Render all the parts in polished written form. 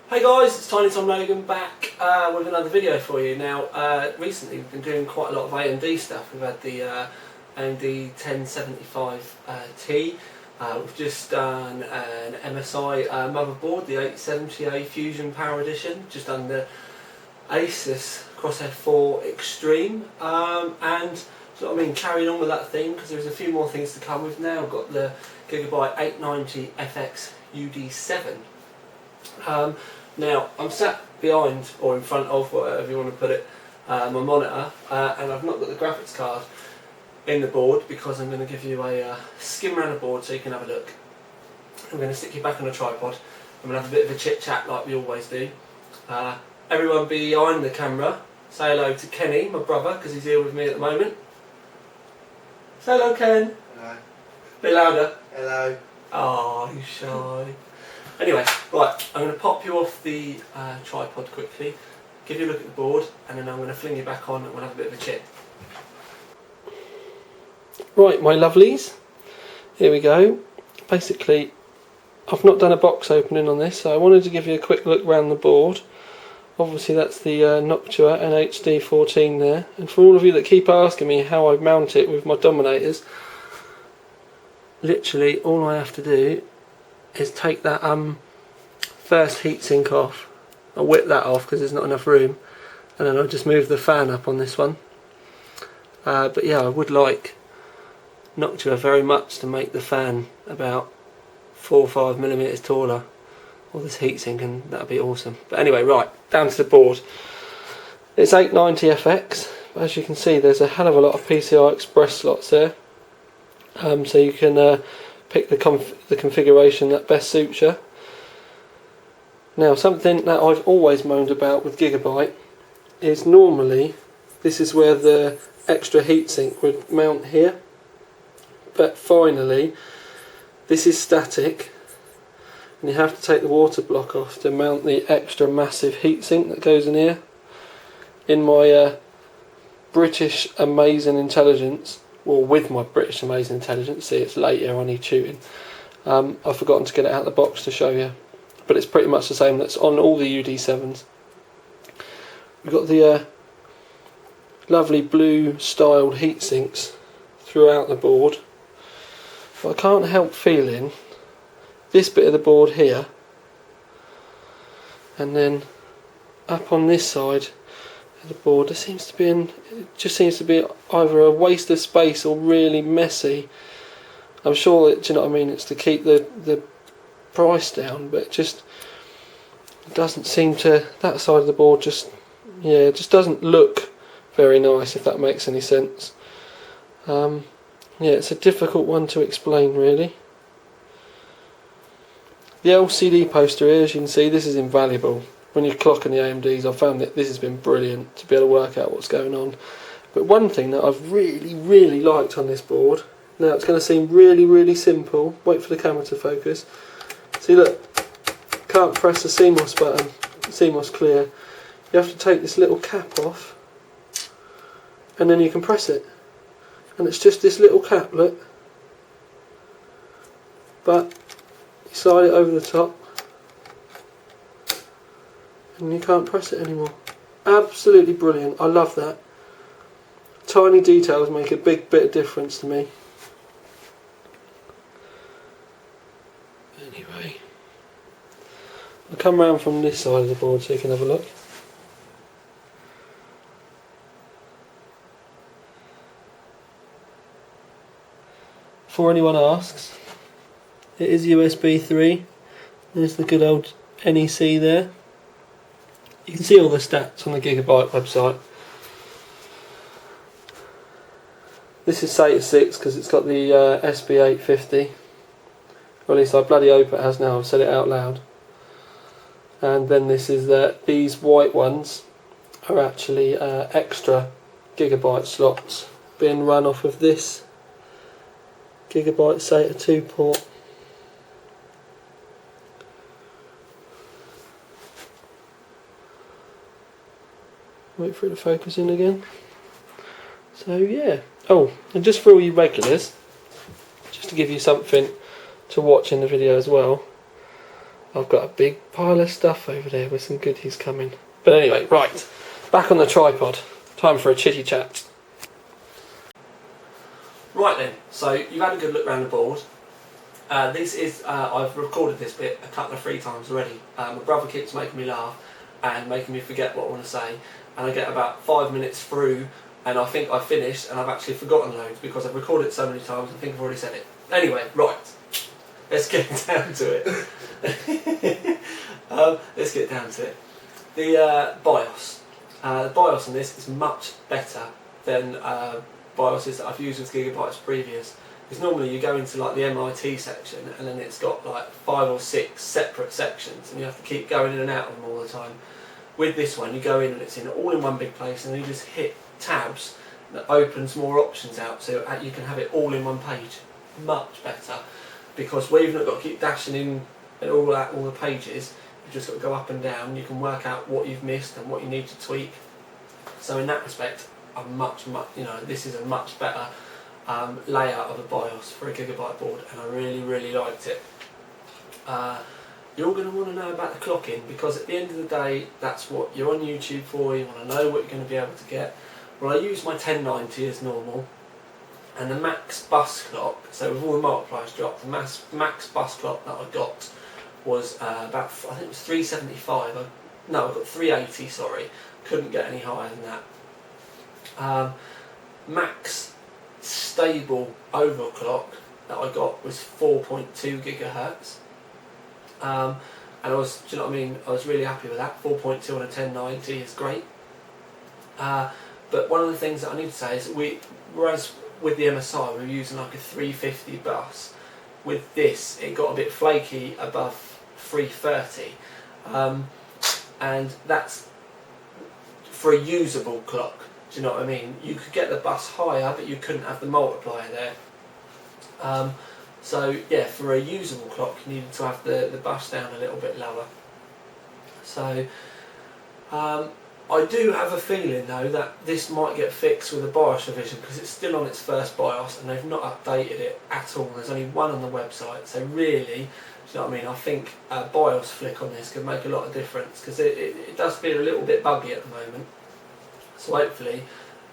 Hey guys, it's Tiny Tom Logan back with another video for you. Now, recently we've been doing quite a lot of AMD stuff. We've had the AMD 1075T. We've just done an MSI motherboard, the 870A Fusion Power Edition. Just done the Asus Crosshair 4 Extreme. And so, I mean, carrying on with that theme because there's a few more things to come. We've now got the Gigabyte 890FXA-UD7. Now, I'm sat behind, or in front of, whatever you want to put it, my monitor, and I've not got the graphics card in the board because I'm going to give you a skim around the board so you can have a look. I'm going to stick you back on a tripod. I'm going to have a bit of a chit chat like we always do. Everyone behind the camera, say hello to Kenny, my brother, because he's here with me at the moment. Say hello, Ken. Hello. Bit louder. Hello. Oh, you shy. Anyway, right, I'm going to pop you off the tripod quickly, give you a look at the board, and then I'm going to fling you back on and we'll have a bit of a chit. Right, my lovelies, here we go. Basically, I've not done a box opening on this, so I wanted to give you a quick look around the board. Obviously that's the Noctua NHD14 there, and for all of you that keep asking me how I mount it with my dominators, literally all I have to do is take that first heatsink off. I'll whip that off because there's not enough room, and then I'll just move the fan up on this one. But yeah, I would like Noctua very much to make the fan about 4 or 5 millimeters taller, or this heatsink, and that'd be awesome. But anyway, right, down to the board. It's 890FX. As you can see, there's a hell of a lot of PCI Express slots there, so you can pick the configuration that best suits you. Now, something that I've always moaned about with Gigabyte is normally this is where the extra heatsink would mount here, but finally this is static and you have to take the water block off to mount the extra massive heatsink that goes in here. In my British Amazing Intelligence, or with my British Amazing Intelligence, see it's later on tuning, I've forgotten to get it out of the box to show you, but it's pretty much the same that's on all the UD7s. We've got the lovely blue styled heat sinks throughout the board, but I can't help feeling this bit of the board here, and then up on this side the board, it just seems to be either a waste of space or really messy. I'm sure that, do you know what I mean, it's to keep the price down, but it just doesn't seem to, that side of the board just doesn't look very nice, if that makes any sense. Yeah, it's a difficult one to explain really. The LCD poster here, as you can see, this is invaluable. When you're clocking the AMDs, I've found that this has been brilliant to be able to work out what's going on. But one thing that I've really liked on this board, now it's going to seem really simple, wait for the camera to focus. See, look, can't press the CMOS button, CMOS clear. You have to take this little cap off and then you can press it. And it's just this little cap, look. But you slide it over the top and you can't press it anymore. Absolutely brilliant, I love that. Tiny details make a big bit of difference to me. Anyway, I'll come round from this side of the board so you can have a look. Before anyone asks, it is USB 3. There's the good old NEC there. You can see all the stats on the Gigabyte website. This is SATA 6 because it's got the SB850. Or at least I bloody hope it has now, I've said it out loud. And then this is these white ones are actually extra Gigabyte slots being run off of this Gigabyte SATA 2 port. Wait for it to focus in again. So yeah. Oh, and just for all you regulars, just to give you something to watch in the video as well, I've got a big pile of stuff over there with some goodies coming. But anyway, right, back on the tripod. Time for a chitty chat. Right then, so you've had a good look around the board. This is, I've recorded this bit a couple of 3 times already. My brother keeps making me laugh and making me forget what I want to say, and I get about 5 minutes through and I think I've finished and I've actually forgotten loads because I've recorded it so many times I think I've already said it. Anyway, right, let's get down to it. Let's get down to it. The BIOS. The BIOS on this is much better than BIOSes that I've used with Gigabytes previous. Because normally you go into like the MIT section and then it's got like 5 or 6 separate sections and you have to keep going in and out of them all the time. With this one you go in and it's in all in one big place and you just hit tabs that opens more options out so you can have it all in one page. Much better, because where you've not got to keep dashing in and all the pages, you've just got to go up and down. You can work out what you've missed and what you need to tweak. So in that respect, this is a much better layout of a BIOS for a Gigabyte board, and I really liked it. You're going to want to know about the clocking, because at the end of the day, that's what you're on YouTube for. You want to know what you're going to be able to get. Well, I use my 1090 as normal, and the max bus clock, so with all the multipliers dropped, the max bus clock that I got was about, I think it was 375, I got 380, sorry, couldn't get any higher than that. Max stable overclock that I got was 4.2 gigahertz. And I was, do you know what I mean, I was really happy with that. 4.2 on a 1090 is great. But one of the things that I need to say is whereas with the MSI we were using like a 350 bus, with this it got a bit flaky above 330, and that's for a usable clock. Do you know what I mean? You could get the bus higher but you couldn't have the multiplier there. So yeah, for a usable clock you needed to have the bus down a little bit lower. So I do have a feeling though that this might get fixed with a BIOS revision, because it's still on its first BIOS and they've not updated it at all. There's only one on the website, so really, do you know what I mean, I think a BIOS flick on this could make a lot of difference, because it does feel a little bit buggy at the moment. So hopefully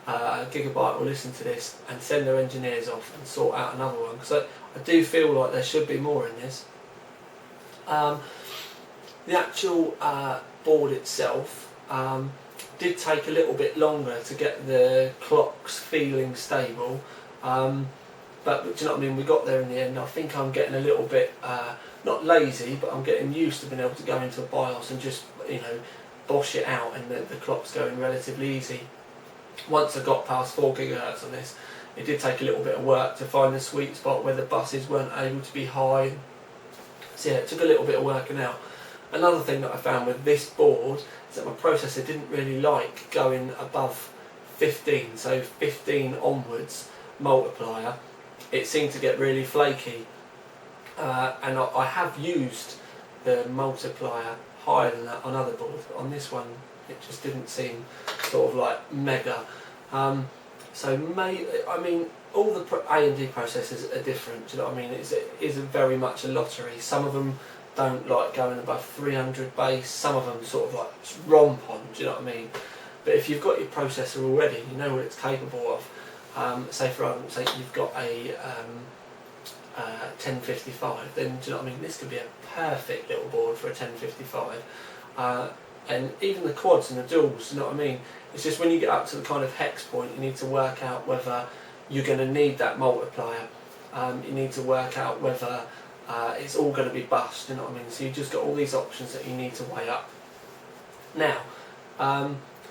Gigabyte will listen to this and send their engineers off and sort out another one, because I do feel like there should be more in this. The actual board itself did take a little bit longer to get the clocks feeling stable, but do you know what I mean, we got there in the end. I think I'm getting a little bit not lazy, but I'm getting used to being able to go into a BIOS and just, you know, bosh it out, and the clock's going relatively easy. Once I got past 4 gigahertz on this, it did take a little bit of work to find the sweet spot where the buses weren't able to be high. So yeah, it took a little bit of working out. Another thing that I found with this board is that my processor didn't really like going above 15, so 15 onwards multiplier. It seemed to get really flaky, and I have used the multiplier higher than that on other boards, but on this one it just didn't seem sort of like mega. So all the AMD processors are different, do you know what I mean? It is very much a lottery. Some of them don't like going above 300 base, some of them sort of like romp on, do you know what I mean? But if you've got your processor already, you know what it's capable of. Say for argument's sake you've got a 1055, then do you know what I mean, this could be a perfect little board for a 1055. And even the quads and the duals, you know what I mean? It's just when you get up to the kind of hex point, you need to work out whether you're going to need that multiplier. You need to work out whether it's all going to be bust, you know what I mean? So you've just got all these options that you need to weigh up. Now,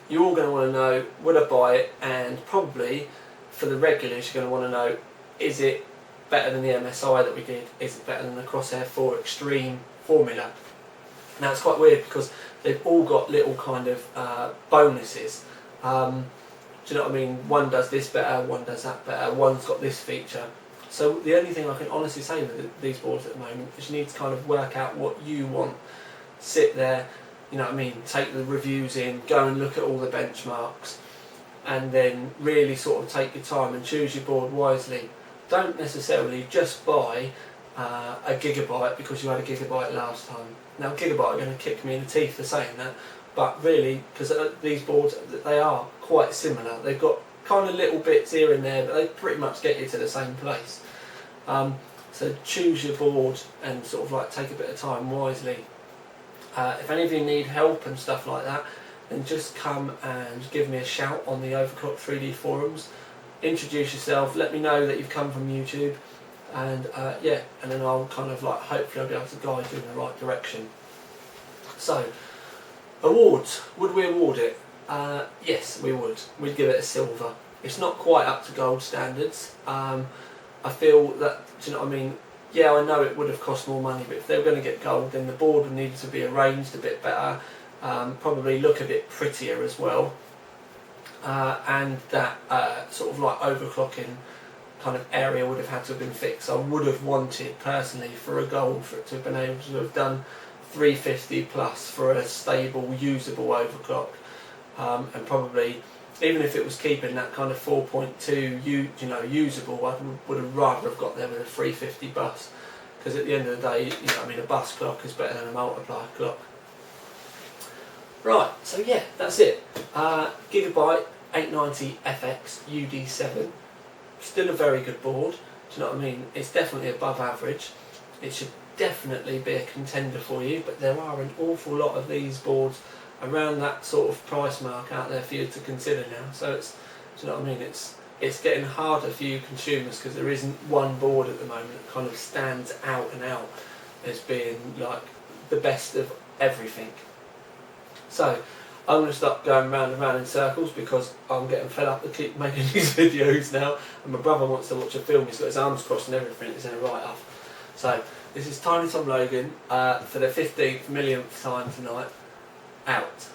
you're all going to want to know, would I buy it? And probably for the regulars, you're going to want to know, is it better than the MSI that we did? Is it better than the Crosshair 4 Extreme formula? Now it's quite weird because they've all got little kind of bonuses. Do you know what I mean? One does this better, one does that better, one's got this feature. So the only thing I can honestly say with these boards at the moment is you need to kind of work out what you want. Sit there, you know what I mean, take the reviews in, go and look at all the benchmarks, and then really sort of take your time and choose your board wisely. Don't necessarily just buy a Gigabyte because you had a Gigabyte last time. Now Gigabyte are going to kick me in the teeth for saying that, but really, because these boards, they are quite similar. They've got kind of little bits here and there, but they pretty much get you to the same place. So choose your board and sort of like take a bit of time wisely. If any of you need help and stuff like that, then just come and give me a shout on the Overclock 3D forums. Introduce yourself, let me know that you've come from YouTube, and yeah, and then I'll kind of like, hopefully I'll be able to guide you in the right direction. So, awards, would we award it? Yes, we would. We'd give it a silver. It's not quite up to gold standards. I feel that, do you know what I mean? Yeah, I know it would have cost more money, but if they were going to get gold, then the board would need to be arranged a bit better, probably look a bit prettier as well, and that sort of like overclocking kind of area would have had to have been fixed. I would have wanted personally for a gold for it to have been able to have done 350 plus for a stable, usable overclock, and probably, even if it was keeping that kind of 4.2 usable, I would have rather have got there with a 350 bus, because at the end of the day, you know, I mean, a bus clock is better than a multiplier clock. Right, so yeah, that's it. Gigabyte 890FXA-UD7, still a very good board. Do you know what I mean? It's definitely above average. It should definitely be a contender for you, but there are an awful lot of these boards around that sort of price mark out there for you to consider now. So it's, do you know what I mean? It's getting harder for you consumers because there isn't one board at the moment that kind of stands out and out as being like the best of everything. So I'm going to stop going round and round in circles because I'm getting fed up to keep making these videos now, and my brother wants to watch a film. He's got his arms crossed and everything. He's in a write-off. So this is Tiny Tom Logan for the 15th millionth time tonight. Out.